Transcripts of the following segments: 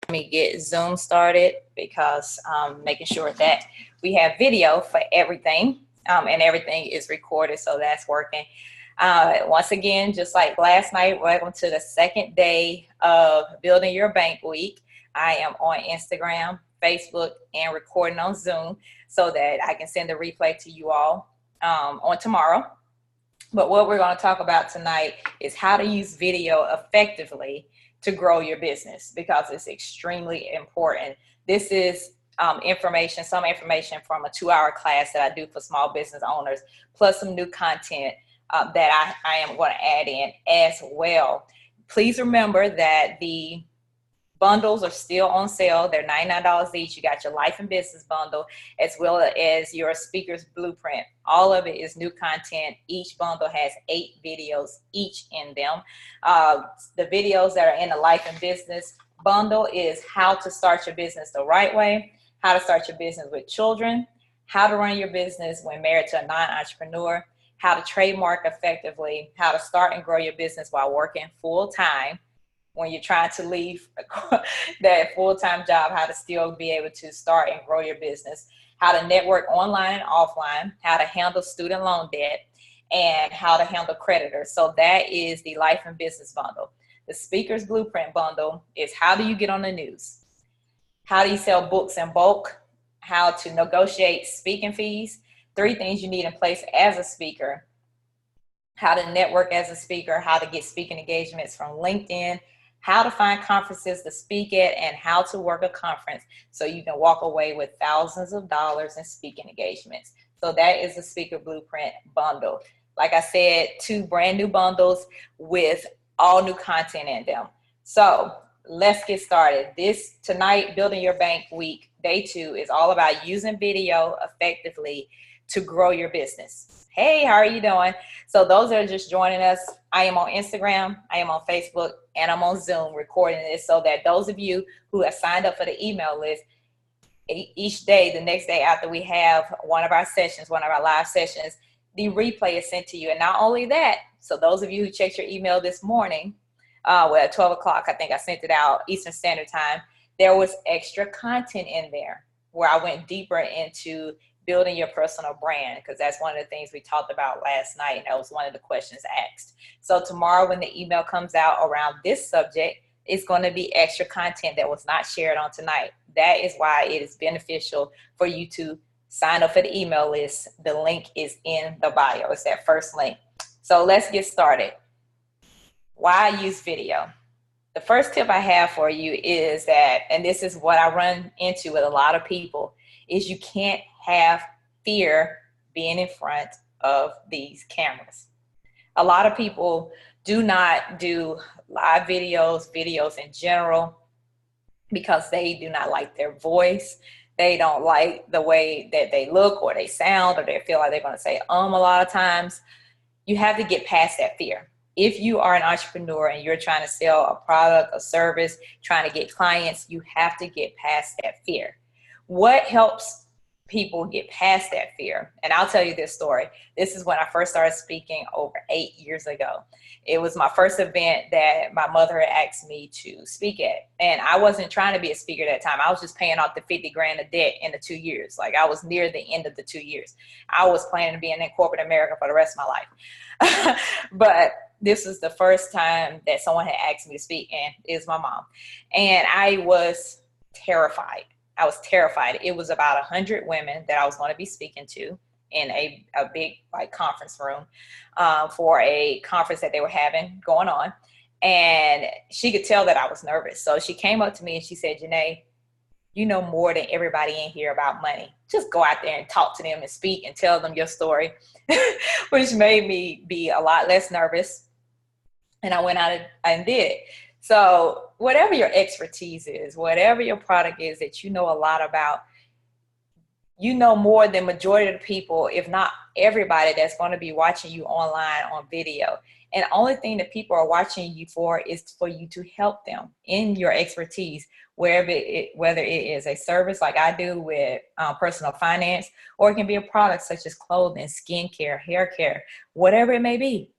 me get Zoom started because making sure that we have video for everything, and everything is recorded, so that's working. Once again, just like last night, welcome to the second day of Building Your Bank Week. I am on Instagram, Facebook, and recording on Zoom so that I can send the replay to you all on tomorrow. But what we're going to talk about tonight is how to use video effectively to grow your business, because it's extremely important. This is some information from a 2-hour class that I do for small business owners, plus some new content that I am going to add in as well. Please remember that the bundles are still on sale. They're $99 each. You got your life and business bundle as well as your speaker's blueprint. All of it is new content. Each bundle has 8 videos each in them. The videos that are in the life and business bundle is how to start your business the right way, how to start your business with children, how to run your business when married to a non-entrepreneur, how to trademark effectively, how to start and grow your business while working full time, when you're trying to leave that full-time job, how to still be able to start and grow your business, how to network online and offline, how to handle student loan debt, and how to handle creditors. So that is the life and business bundle. The speaker's blueprint bundle is how do you get on the news? How do you sell books in bulk? How to negotiate speaking fees? 3 things you need in place as a speaker. How to network as a speaker, how to get speaking engagements from LinkedIn, how to find conferences to speak at, and how to work a conference so you can walk away with thousands of dollars in speaking engagements. So that is the speaker blueprint bundle. Like I said, 2 brand new bundles with all new content in them. So let's get started. This tonight, Building Your Bank Week, day 2, is all about using video effectively to grow your business. Hey, how are you doing? So those that are just joining us, I am on Instagram, I am on Facebook, and I'm on Zoom recording this so that those of you who have signed up for the email list, each day, the next day after we have one of our sessions, one of our live sessions, the replay is sent to you. And not only that, so those of you who checked your email this morning, at 12 o'clock, I think I sent it out Eastern Standard Time, there was extra content in there where I went deeper into building your personal brand, because that's one of the things we talked about last night, and that was one of the questions asked. So tomorrow when the email comes out around this subject, it's going to be extra content that was not shared on tonight. That is why it is beneficial for you to sign up for the email list. The link is in the bio. It's that first link. So let's get started. Why use video? The first tip I have for you is that, and this is what I run into with a lot of people, is you can't have fear being in front of these cameras. A lot of people do not do live videos in general, because they do not like their voice. They don't like the way that they look or they sound, or they feel like they're going to say a lot of times. You have to get past that fear. If you are an entrepreneur and you're trying to sell a product, a service, trying to get clients, you have to get past that fear. What helps people get past that fear? And I'll tell you this story. This is when I first started speaking over 8 years ago. It was my first event that my mother had asked me to speak at. And I wasn't trying to be a speaker at that time. I was just paying off the 50 grand of debt in the 2 years. Like, I was near the end of the 2 years. I was planning to be in corporate America for the rest of my life. But this was the first time that someone had asked me to speak, and it was my mom. And I was terrified. It was about 100 women that I was going to be speaking to in a big conference room for a conference that they were having going on. And she could tell that I was nervous. So she came up to me and she said, Janae, you know more than everybody in here about money. Just go out there and talk to them and speak and tell them your story, which made me be a lot less nervous. And I went out and did it. So whatever your expertise is, whatever your product is that you know a lot about, you know more than majority of the people, if not everybody, that's going to be watching you online on video. And the only thing that people are watching you for is for you to help them in your expertise, whether it is a service like I do with personal finance, or it can be a product such as clothing, skincare, hair care, whatever it may be.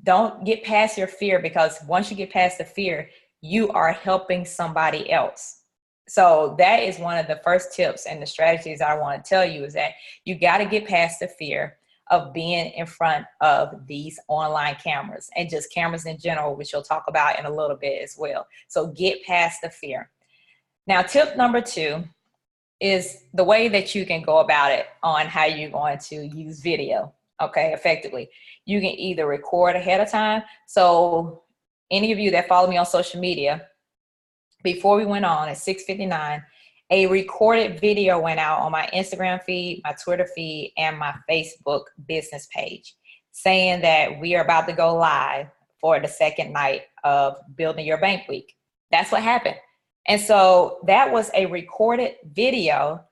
Don't get past your fear, because once you get past the fear, you are helping somebody else. So that is one of the first tips and the strategies I want to tell you, is that you got to get past the fear of being in front of these online cameras and just cameras in general, which you'll talk about in a little bit as well. So get past the fear. Now, tip number 2 is the way that you can go about it on how you're going to use video, okay, effectively. You can either record ahead of time. So any of you that follow me on social media, before we went on at 6:59, a recorded video went out on my Instagram feed, my Twitter feed, and my Facebook business page, saying that we are about to go live for the second night of Building Your Bank Week. That's what happened. And so that was a recorded video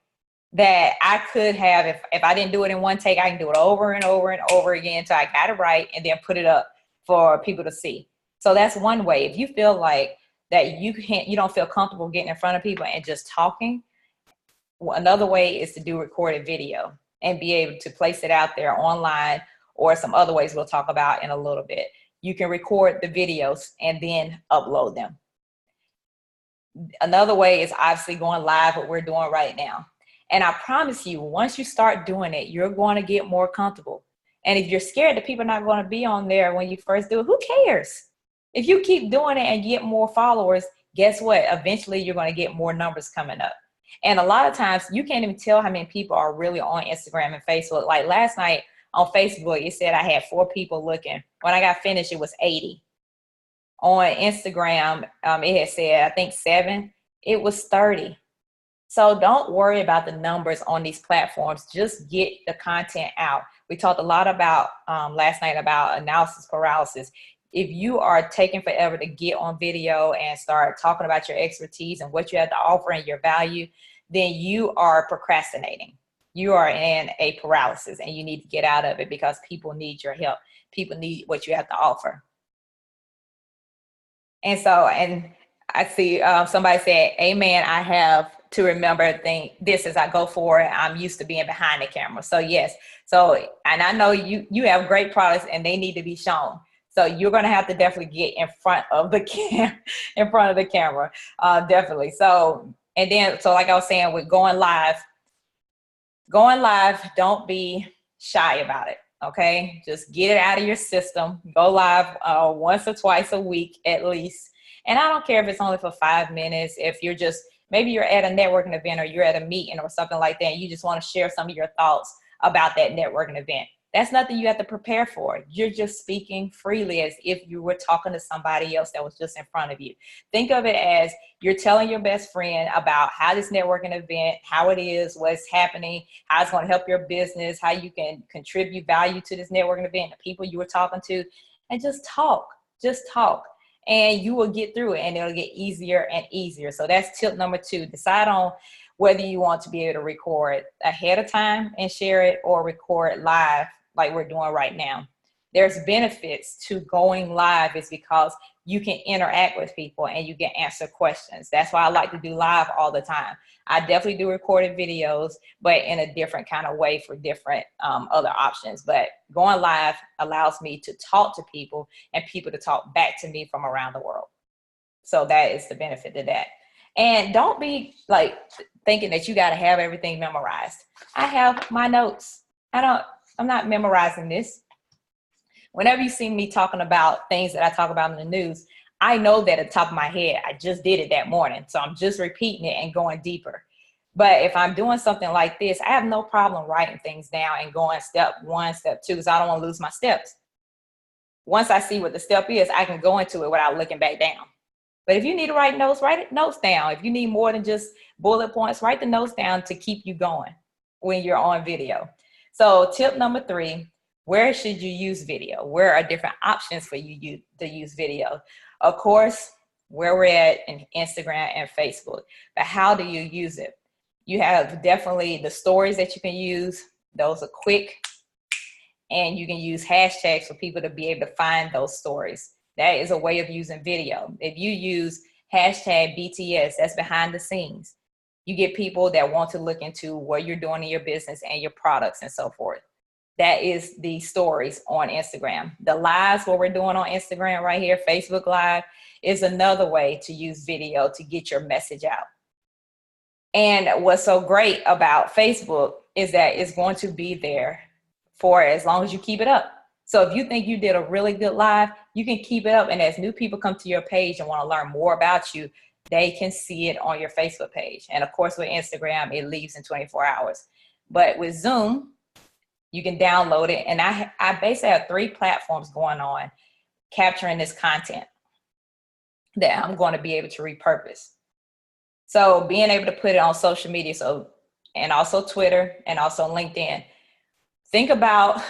that I could have, if I didn't do it in one take, I can do it over and over and over again until I got it right, and then put it up for people to see. So that's one way. If you feel like that you don't feel comfortable getting in front of people and just talking, another way is to do recorded video and be able to place it out there online, or some other ways we'll talk about in a little bit. You can record the videos and then upload them. Another way is obviously going live, what we're doing right now. And I promise you, once you start doing it, you're going to get more comfortable. And if you're scared that people are not going to be on there when you first do it, who cares? If you keep doing it and get more followers, guess what? Eventually, you're going to get more numbers coming up. And a lot of times, you can't even tell how many people are really on Instagram and Facebook. Like last night on Facebook, it said I had 4 people looking. When I got finished, it was 80. On Instagram, it had said, I think 7. It was 30. So don't worry about the numbers on these platforms. Just get the content out. We talked a lot about last night about analysis paralysis. If you are taking forever to get on video and start talking about your expertise and what you have to offer and your value, then you are procrastinating. You are in a paralysis, and you need to get out of it, because people need your help. People need what you have to offer. And so, and I see somebody said, amen, I have to remember this as I go forward. I'm used to being behind the camera. So yes. So, and I know you have great products and they need to be shown. So you're going to have to definitely get in front of the camera, definitely. So, and then, so like I was saying, with going live, don't be shy about it. Okay. Just get it out of your system. Go live once or twice a week at least. And I don't care if it's only for 5 minutes. If you're just, maybe you're at a networking event, or you're at a meeting or something like that, and you just want to share some of your thoughts about that networking event. That's nothing you have to prepare for. You're just speaking freely as if you were talking to somebody else that was just in front of you. Think of it as you're telling your best friend about how this networking event, how it is, what's happening, how it's going to help your business, how you can contribute value to this networking event, the people you were talking to, and just talk. And you will get through it, and it'll get easier and easier. So that's tip number 2. Decide on whether you want to be able to record ahead of time and share it, or record live like we're doing right now. There's benefits to going live, is because you can interact with people and you can answer questions. That's why I like to do live all the time. I definitely do recorded videos, but in a different kind of way for different other options. But going live allows me to talk to people and people to talk back to me from around the world. So that is the benefit to that. And don't be like thinking that you got to have everything memorized. I have my notes. I'm not memorizing this. Whenever you see me talking about things that I talk about in the news, I know that at the top of my head, I just did it that morning. So I'm just repeating it and going deeper. But if I'm doing something like this, I have no problem writing things down and going step 1, step 2, because I don't want to lose my steps. Once I see what the step is, I can go into it without looking back down. But if you need to write notes down. If you need more than just bullet points, write the notes down to keep you going when you're on video. So tip number 3, where should you use video? Where are different options for you to use video? Of course, where we're at in Instagram and Facebook, but how do you use it? You have definitely the stories that you can use. Those are quick, and you can use hashtags for people to be able to find those stories. That is a way of using video. If you use hashtag BTS, that's behind the scenes. You get people that want to look into what you're doing in your business and your products and so forth. That is the stories on Instagram. The lives, what we're doing on Instagram right here, Facebook Live, is another way to use video to get your message out. And what's so great about Facebook is that it's going to be there for as long as you keep it up. So if you think you did a really good live, you can keep it up. And as new people come to your page and want to learn more about you, they can see it on your Facebook page. And of course, with Instagram, it leaves in 24 hours. But with Zoom, you can download it. And I basically have 3 platforms going on capturing this content that I'm going to be able to repurpose. So being able to put it on social media, and also Twitter and also LinkedIn. Think about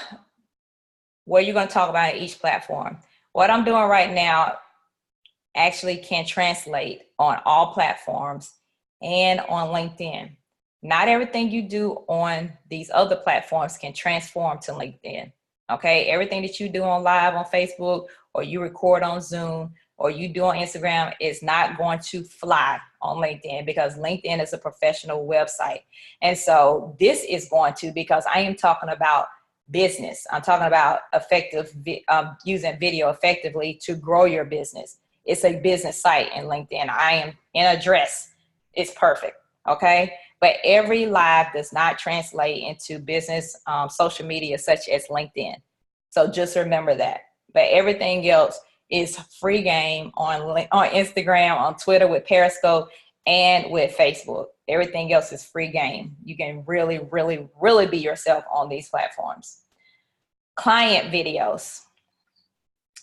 what you're going to talk about in each platform. What I'm doing right now actually can translate on all platforms and on LinkedIn. Not everything you do on these other platforms can transform to LinkedIn. Okay, everything that you do on live on Facebook, or you record on Zoom, or you do on Instagram is not going to fly on LinkedIn, because LinkedIn is a professional website. And so this is going to, because I am talking about business. I'm talking about using video effectively to grow your business. It's a business site in LinkedIn. I am in a dress. It's perfect. Okay. But every live does not translate into business social media such as LinkedIn. So just remember that. But everything else is free game on Instagram, on Twitter with Periscope, and with Facebook. Everything else is free game. You can really, really, really be yourself on these platforms. Client videos.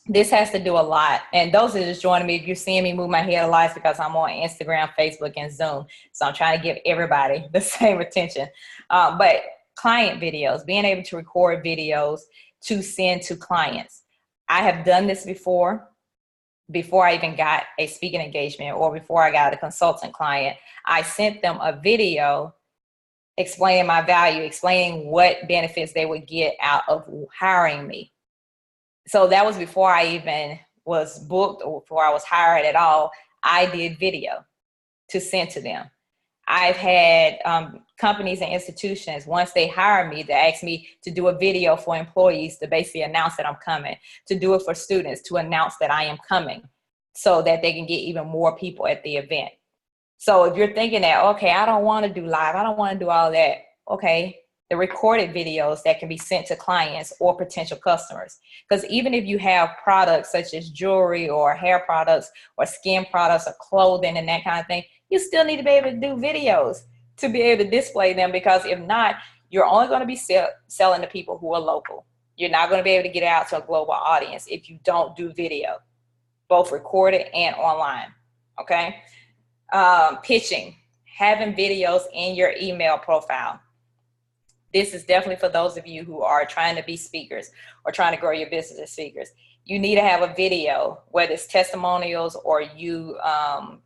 This has to do a lot. And those that are just joining me, if you're seeing me move my head a lot, it's because I'm on Instagram, Facebook, and Zoom. So I'm trying to give everybody the same attention. But client videos, being able to record videos to send to clients. I have done this before I even got a speaking engagement, or before I got a consultant client. I sent them a video explaining my value, explaining what benefits they would get out of hiring me. So that was before I even was booked or before I was hired at all. I did video to send to them. I've had companies and institutions, once they hire me, they ask me to do a video for employees to basically announce that I'm coming, to do it for students to announce that I am coming, so that they can get even more people at the event. So if you're thinking that, okay, I don't want to do live, I don't want to do all that, okay, the recorded videos that can be sent to clients or potential customers. Because even if you have products such as jewelry or hair products or skin products or clothing and that kind of thing, you still need to be able to do videos to be able to display them, because if not, you're only going to be selling to people who are local. You're not going to be able to get out to a global audience if you don't do video, both recorded and online, okay? Pitching, having videos in your email profile. This is definitely for those of you who are trying to be speakers or trying to grow your business as speakers. You need to have a video, whether it's testimonials or you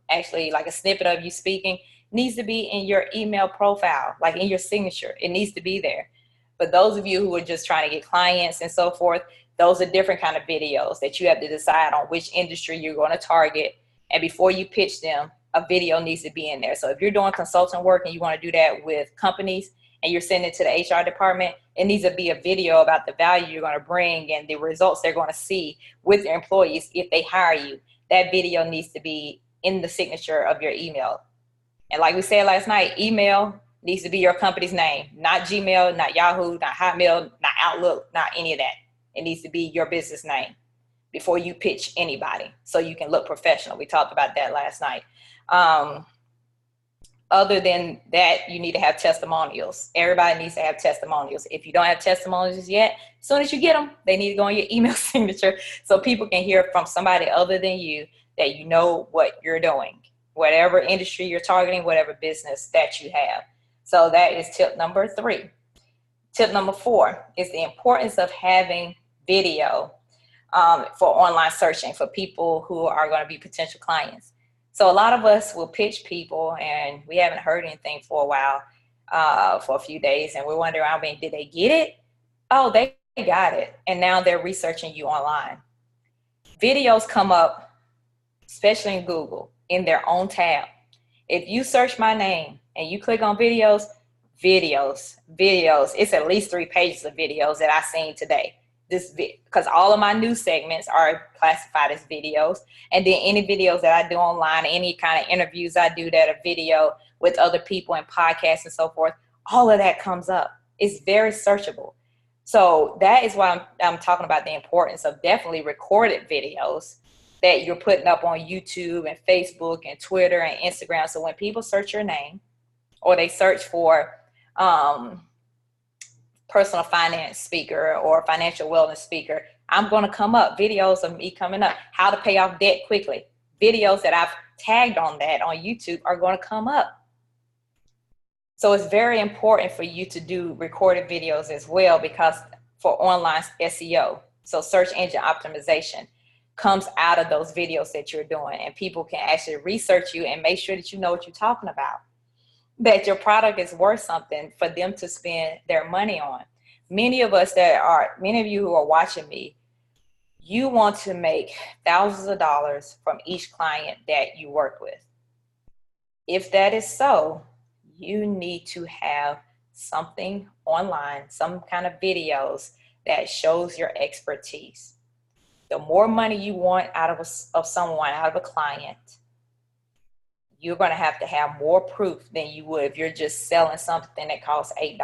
actually like a snippet of you speaking, needs to be in your email profile, like in your signature. It needs to be there. But those of you who are just trying to get clients and so forth, those are different kind of videos that you have to decide on which industry you're going to target. And before you pitch them, a video needs to be in there. So if you're doing consulting work and you want to do that with companies and you're sending it to the HR department, it needs to be a video about the value you're going to bring and the results they're going to see with their employees if they hire you. That video needs to be in the signature of your email. And like we said last night, email needs to be your company's name, not Gmail, not Yahoo, not Hotmail, not Outlook, not any of that. It needs to be your business name before you pitch anybody, so you can look professional. We talked about that last night. Other than that, you need to have testimonials. Everybody needs to have testimonials. If you don't have testimonials yet, as soon as you get them, they need to go on your email signature so people can hear from somebody other than you that you know what you're doing, whatever industry you're targeting, whatever business that you have. So that is tip number 3. Tip number 4 is the importance of having video for online searching for people who are going to be potential clients. So a lot of us will pitch people and we haven't heard anything for a while, for a few days, and we're wondering, I mean, did they get it? Oh, they got it. And now they're researching you online. Videos come up, especially in Google, in their own tab. If you search my name and you click on videos, videos. It's at least 3 pages of videos that I seen today. Because all of my news segments are classified as videos. And then any videos that I do online, any kind of interviews I do that are video with other people and podcasts and so forth, all of that comes up. It's very searchable. So that is why I'm talking about the importance of definitely recorded videos that you're putting up on YouTube and Facebook and Twitter and Instagram. So when people search your name or they search for personal finance speaker or financial wellness speaker, I'm going to come up. Videos of me coming up. How to pay off debt quickly. Videos that I've tagged on that on YouTube are going to come up. So it's very important for you to do recorded videos as well, because for online SEO, so search engine optimization, comes out of those videos that you're doing, and people can actually research you and make sure that you know what you're talking about, that your product is worth something for them to spend their money on. Many of you who are watching me, you want to make thousands of dollars from each client that you work with. If that is so, you need to have something online, some kind of videos that shows your expertise. The more money you want out of someone, out of a client, you're going to have more proof than you would if you're just selling something that costs $8.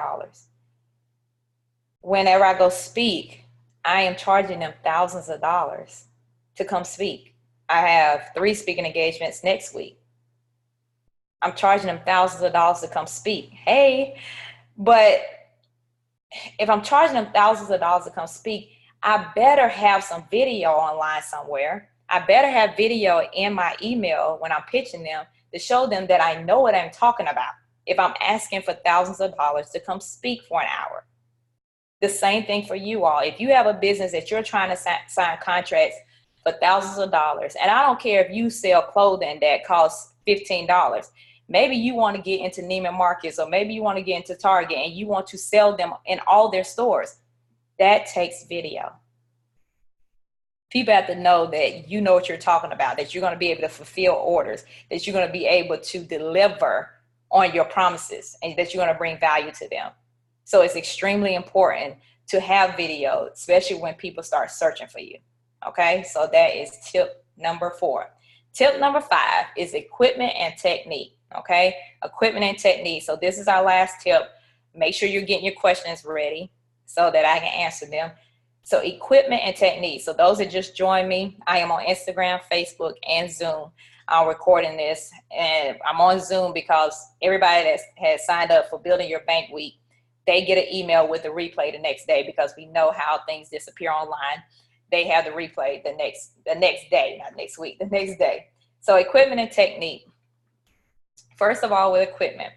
Whenever I go speak, I am charging them thousands of dollars to come speak. I have 3 speaking engagements next week. I'm charging them thousands of dollars to come speak. Hey, but if I'm charging them thousands of dollars to come speak, I better have some video online somewhere. I better have video in my email when I'm pitching them to show them that I know what I'm talking about. If I'm asking for thousands of dollars to come speak for an hour. The same thing for you all. If you have a business that you're trying to sign contracts for thousands of dollars, and I don't care if you sell clothing that costs $15, maybe you want to get into Neiman Marcus, or maybe you want to get into Target and you want to sell them in all their stores. That takes video. People have to know that you know what you're talking about, that you're going to be able to fulfill orders, that you're going to be able to deliver on your promises, and that you're going to bring value to them. So it's extremely important to have video, especially when people start searching for you. Okay, so that is tip number 4. Tip number 5 is equipment and technique. Okay, equipment and technique. So this is our last tip. Make sure you're getting your questions ready so that I can answer them. So equipment and technique. So those that just joined me, I am on Instagram, Facebook, and Zoom. I'm recording this, and I'm on Zoom because everybody that has signed up for Building Your Bank Week, they get an email with a replay the next day, because we know how things disappear online. They have the replay the next day, not next week, the next day. So equipment and technique. First of all, with equipment,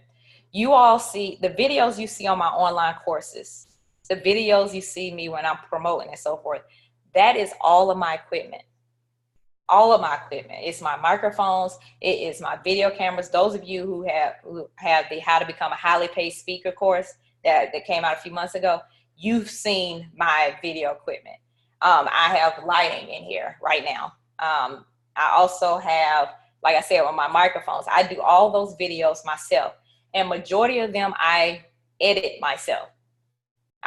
you all see the videos you see on my online courses, the videos you see me when I'm promoting and so forth. That is all of my equipment. All of my equipment. It's my microphones. It is my video cameras. Those of you who have the How to Become a Highly Paid Speaker course that came out a few months ago, you've seen my video equipment. I have lighting in here right now. I also have, like I said, with my microphones, I do all those videos myself, and majority of them I edit myself.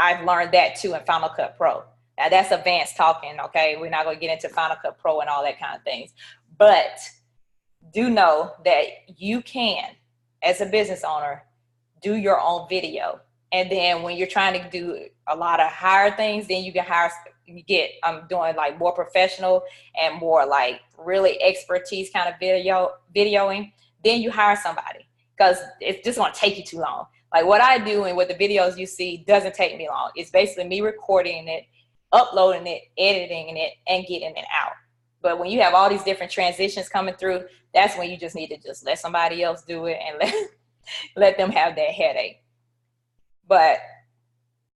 I've learned that too in Final Cut Pro. Now that's advanced talking, okay? We're not gonna get into Final Cut Pro and all that kind of things, but do know that you can, as a business owner, do your own video. And then when you're trying to do a lot of higher things, then you can I'm doing like more professional and more like really expertise kind of videoing, then you hire somebody, because it's just gonna take you too long. Like what I do and what the videos you see doesn't take me long. It's basically me recording it, uploading it, editing it, and getting it out. But when you have all these different transitions coming through, that's when you just need to just let somebody else do it and let them have that headache. But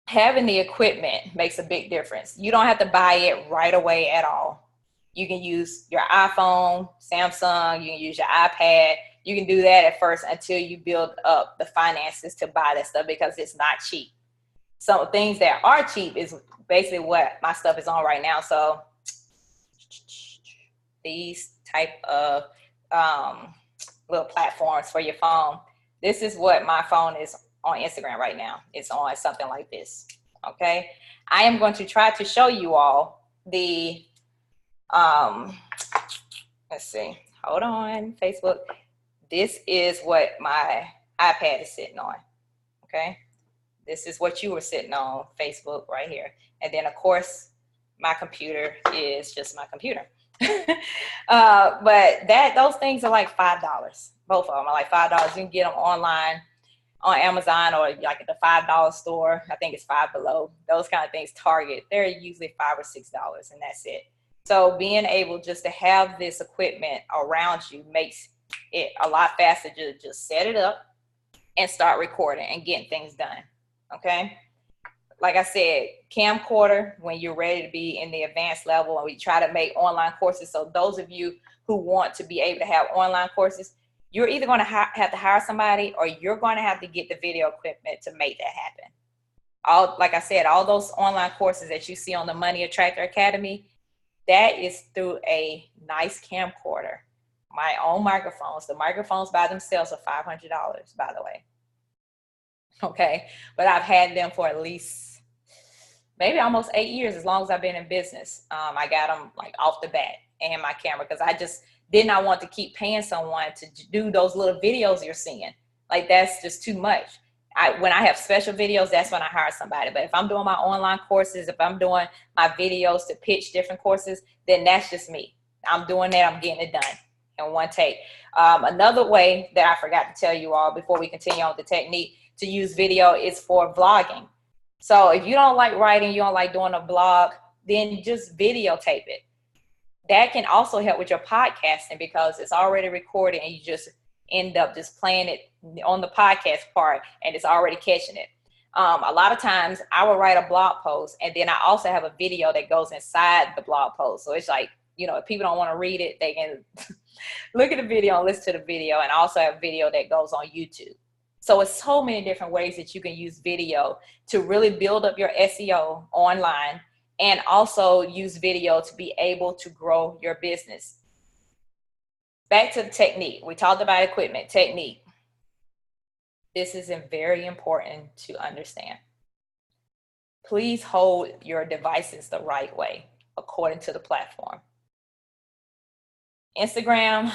having the equipment makes a big difference. You don't have to buy it right away at all. You can use your iPhone, Samsung, you can use your iPad. You can do that at first until you build up the finances to buy that stuff, because it's not cheap. Some things that are cheap is basically what my stuff is on right now. So these type of little platforms for your phone. This is what my phone is on Instagram right now. It's on something like this. Okay. I am going to try to show you all the, let's see, hold on, Facebook. This is what my iPad is sitting on. Okay. This is what you were sitting on, Facebook right here. And then of course, my computer is just my computer. But those things are like $5. Both of them are like $5. You can get them online on Amazon or like at the $5 store. I think it's Five Below. Those kind of things, Target, they're usually $5 or $6 and that's it. So being able just to have this equipment around you makes it a lot faster to just set it up and start recording and getting things done. Okay. Like I said, camcorder when you're ready to be in the advanced level, and we try to make online courses. So those of you who want to be able to have online courses, you're either going to have to hire somebody or you're going to have to get the video equipment to make that happen. Like I said, all those online courses that you see on the Money Attractor Academy, that is through a nice camcorder. My own microphones. The microphones by themselves are $500, by the way. Okay, but I've had them for at least maybe almost 8 years, as long as I've been in business. I got them like off the bat and my camera, because I just did not want to keep paying someone to do those little videos you're seeing. Like that's just too much. When I have special videos, that's when I hire somebody. But if I'm doing my online courses, if I'm doing my videos to pitch different courses, then that's just me. I'm doing that, I'm getting it done in one take. Another way that I forgot to tell you all before we continue on with the technique to use video is for vlogging. So if you don't like writing, you don't like doing a blog, then just videotape it. That can also help with your podcasting because it's already recorded and you just end up just playing it on the podcast part and it's already catching it. A lot of times I will write a blog post and then I also have a video that goes inside the blog post. So it's like, you know, if people don't want to read it, they can look at the video and listen to the video, and also have video that goes on YouTube. So it's so many different ways that you can use video to really build up your SEO online, and also use video to be able to grow your business. Back to the technique. We talked about equipment, technique. This is very important to understand. Please hold your devices the right way according to the platform. Instagram,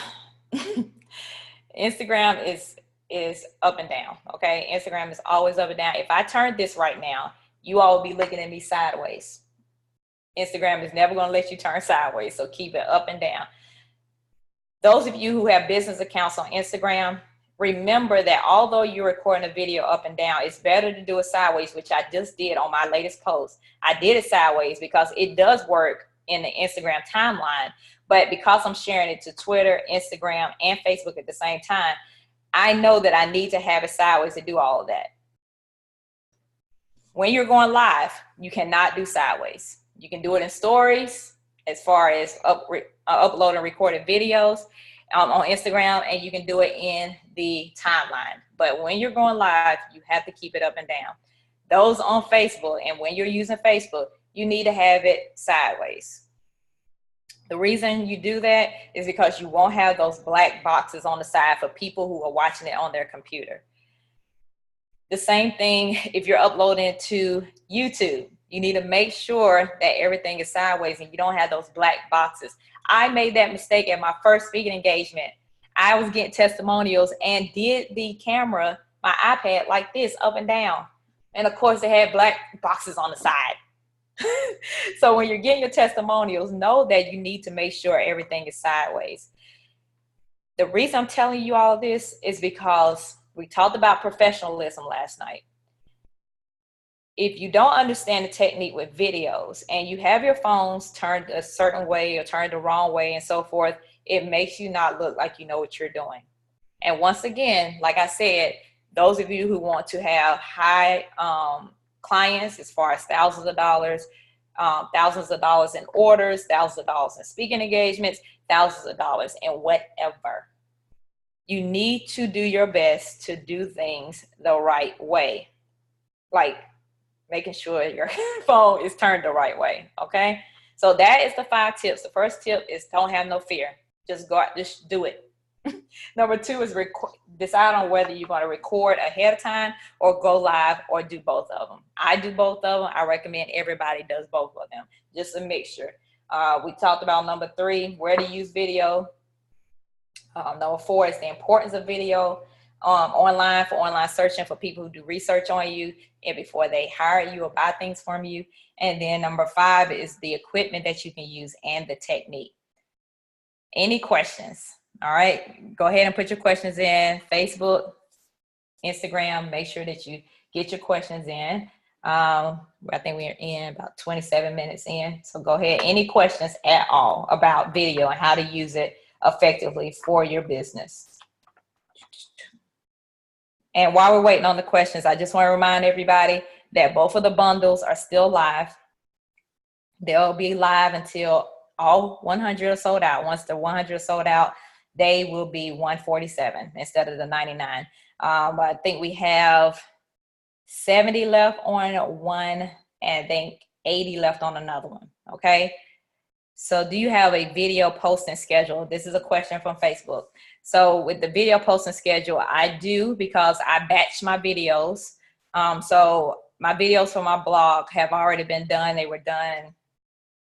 Instagram is up and down, okay? Instagram is always up and down. If I turn this right now, you all will be looking at me sideways. Instagram is never going to let you turn sideways, so keep it up and down. Those of you who have business accounts on Instagram, remember that although you're recording a video up and down, it's better to do it sideways, which I just did on my latest post. I did it sideways because it does work in the Instagram timeline, but because I'm sharing it to Twitter, Instagram, and Facebook at the same time, I know that I need to have it sideways to do all of that. When you're going live, you cannot do sideways. You can do it in stories as far as uploading recorded videos on Instagram, and you can do it in the timeline. But when you're going live, you have to keep it up and down. Those on Facebook, and when you're using Facebook, you need to have it sideways. The reason you do that is because you won't have those black boxes on the side for people who are watching it on their computer. The same thing if you're uploading to YouTube. You need to make sure that everything is sideways and you don't have those black boxes. I made that mistake at my first speaking engagement. I was getting testimonials and did the camera, my iPad, like this, up and down. And of course, they had black boxes on the side. So when you're getting your testimonials, know that you need to make sure everything is sideways. The reason I'm telling you all this is because we talked about professionalism last night. If you don't understand the technique with videos and you have your phones turned a certain way or turned the wrong way and so forth, it makes you not look like you know what you're doing. And once again, like I said, those of you who want to have high clients as far as thousands of dollars in orders, thousands of dollars in speaking engagements, thousands of dollars in whatever, you need to do your best to do things the right way. Like making sure your phone is turned the right way, okay? So that is the 5 tips. The first tip is don't have no fear. Just go out, just do it. Number two is decide on whether you're going to record ahead of time or go live or do both of them. I do both of them. I recommend everybody does both of them. Just a mixture. We talked about number three, where to use video. Number four is the importance of video online, for online searching, for people who do research on you and before they hire you or buy things from you. And then number five is the equipment that you can use and the technique. Any questions? All right, go ahead and put your questions in. Facebook, Instagram, make sure that you get your questions in. I think we're in about 27 minutes in. So go ahead. Any questions at all about video and how to use it effectively for your business? And while we're waiting on the questions, I just want to remind everybody that both of the bundles are still live. They'll be live until all 100 are sold out. Once the 100 are sold out, they will be $147 instead of the $99. I think we have 70 left on one, and I think 80 left on another one. Okay. So do you have a video posting schedule? This is a question from Facebook. So with the video posting schedule, I do, because I batch my videos. So my videos for my blog have already been done. They were done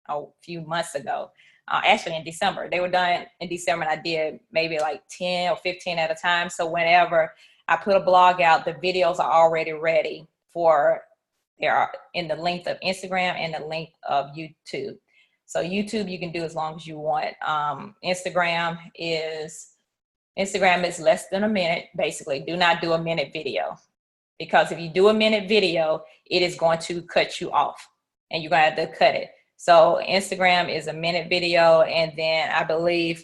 a few months ago. Actually in December. They were done in December, and I did maybe like 10 or 15 at a time. So whenever I put a blog out, the videos are already ready they are in the length of Instagram and the length of YouTube. So YouTube you can do as long as you want. Instagram is less than a minute, basically. Do not do a minute video, because if you do a minute video, it is going to cut you off and you're going to have to cut it. So Instagram is a minute video, and then I believe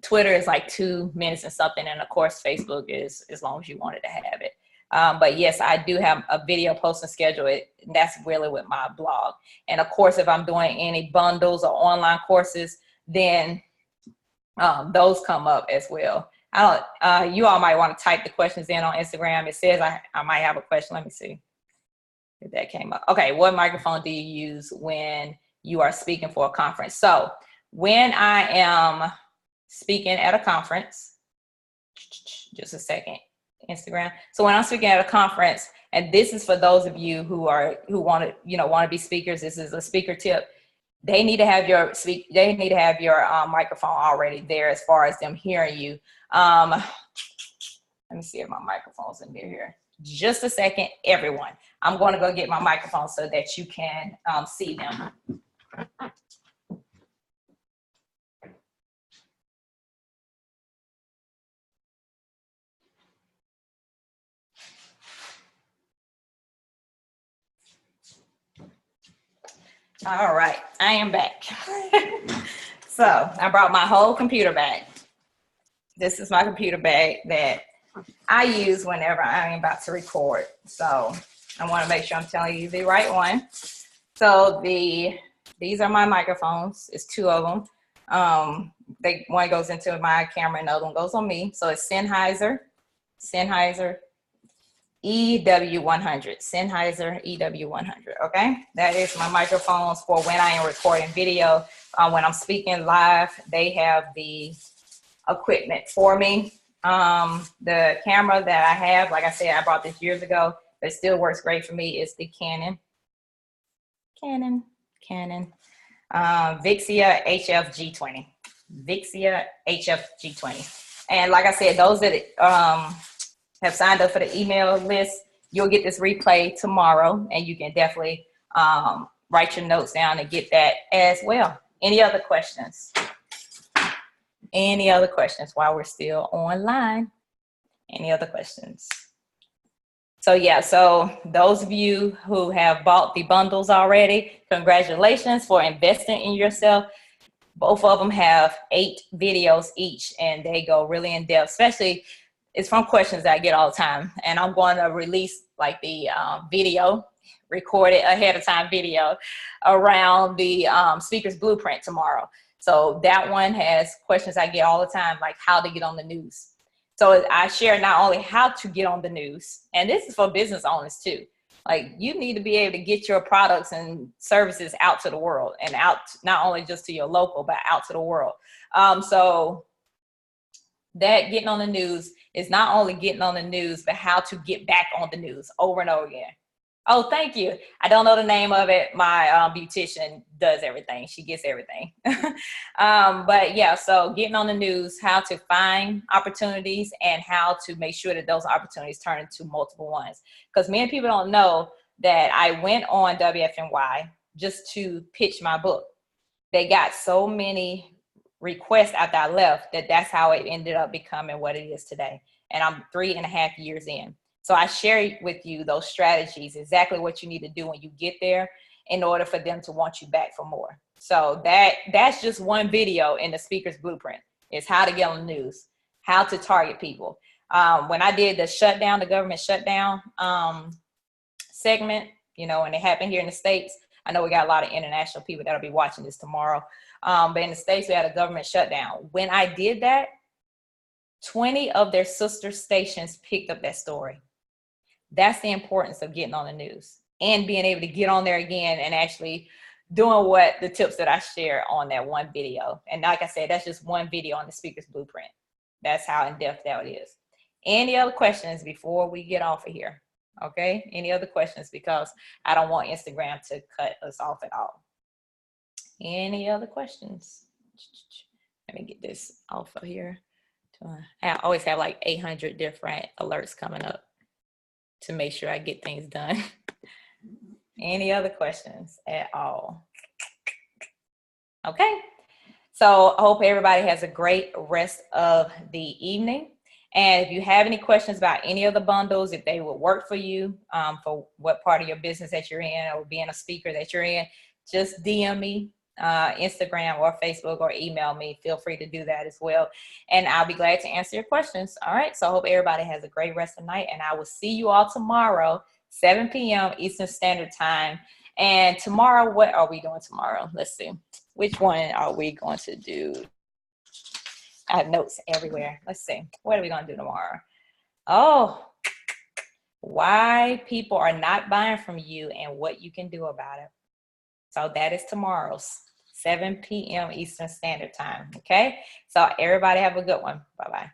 Twitter is like 2 minutes and something, and of course Facebook is as long as you wanted to have it. But yes, I do have a video posting schedule. That's really with my blog. And of course, if I'm doing any bundles or online courses, then those come up as well. You all might want to type the questions in on Instagram. It says I might have a question. Let me see if that came up. Okay, what microphone do you use when you are speaking for a conference? So when I am speaking at a conference, just a second, Instagram. So when I'm speaking at a conference, and this is for those of you who want to be speakers, this is a speaker tip. They need to have your microphone already there as far as them hearing you. Let me see if my microphone's in here. Just a second, everyone. I'm going to go get my microphone so that you can see them. All right, I am back. So I brought my whole computer bag. This is my computer bag that I use whenever I'm about to record. So I want to make sure I'm telling you the right one. So these are my microphones. It's two of them. One goes into my camera and the other one goes on me. So it's Sennheiser EW100, Sennheiser EW100. Okay, that is my microphones for when I am recording video. When I'm speaking live, they have the equipment for me. The camera that I have, like I said, I bought this years ago, but it still works great for me. It's the Canon Vixia HF-G20. Vixia HF-G20. And like I said, those that have signed up for the email list, you'll get this replay tomorrow, and you can definitely write your notes down and get that as well. Any other questions? Any other questions while we're still online? Any other questions? So yeah, so those of you who have bought the bundles already, congratulations for investing in yourself. Both of them have 8 videos each, and they go really in depth, especially it's from questions that I get all the time. And I'm going to release like the video, recorded ahead of time video around the speaker's blueprint tomorrow. So that one has questions I get all the time, like how to get on the news. So I share not only how to get on the news, and this is for business owners too. Like you need to be able to get your products and services out to the world, and out not only just to your local, but out to the world. So that getting on the news is not only getting on the news, but how to get back on the news over and over again. Oh, thank you. I don't know the name of it. My beautician does everything. She gets everything. But yeah, so getting on the news, how to find opportunities and how to make sure that those opportunities turn into multiple ones. Because many people don't know that I went on WFNY just to pitch my book. They got so many requests after I left that's how it ended up becoming what it is today. And I'm 3.5 years in. So I share with you those strategies, exactly what you need to do when you get there in order for them to want you back for more. So that's just one video in the speaker's blueprint, is how to get on the news, how to target people. When I did the shutdown, the government shutdown segment, you know, and it happened here in the States. I know we got a lot of international people that'll be watching this tomorrow. But in the States, we had a government shutdown. When I did that, 20 of their sister stations picked up that story. That's the importance of getting on the news and being able to get on there again and actually doing what the tips that I share on that one video. And like I said, that's just one video on the speaker's blueprint. That's how in-depth that is. Any other questions before we get off of here? Okay, any other questions? Because I don't want Instagram to cut us off at all. Any other questions? Let me get this off of here. I always have like 800 different alerts coming up to make sure I get things done. Any other questions at all? Okay, so I hope everybody has a great rest of the evening. And if you have any questions about any of the bundles, if they will work for you, for what part of your business that you're in or being a speaker that you're in, just DM me, Instagram or Facebook, or email me. Feel free to do that as well. And I'll be glad to answer your questions. All right. So I hope everybody has a great rest of the night. And I will see you all tomorrow, 7 p.m. Eastern Standard Time. And tomorrow, what are we doing tomorrow? Let's see. Which one are we going to do? I have notes everywhere. Let's see. What are we going to do tomorrow? Oh, why people are not buying from you and what you can do about it. So that is tomorrow's 7 p.m. Eastern Standard Time. Okay. So everybody have a good one. Bye-bye.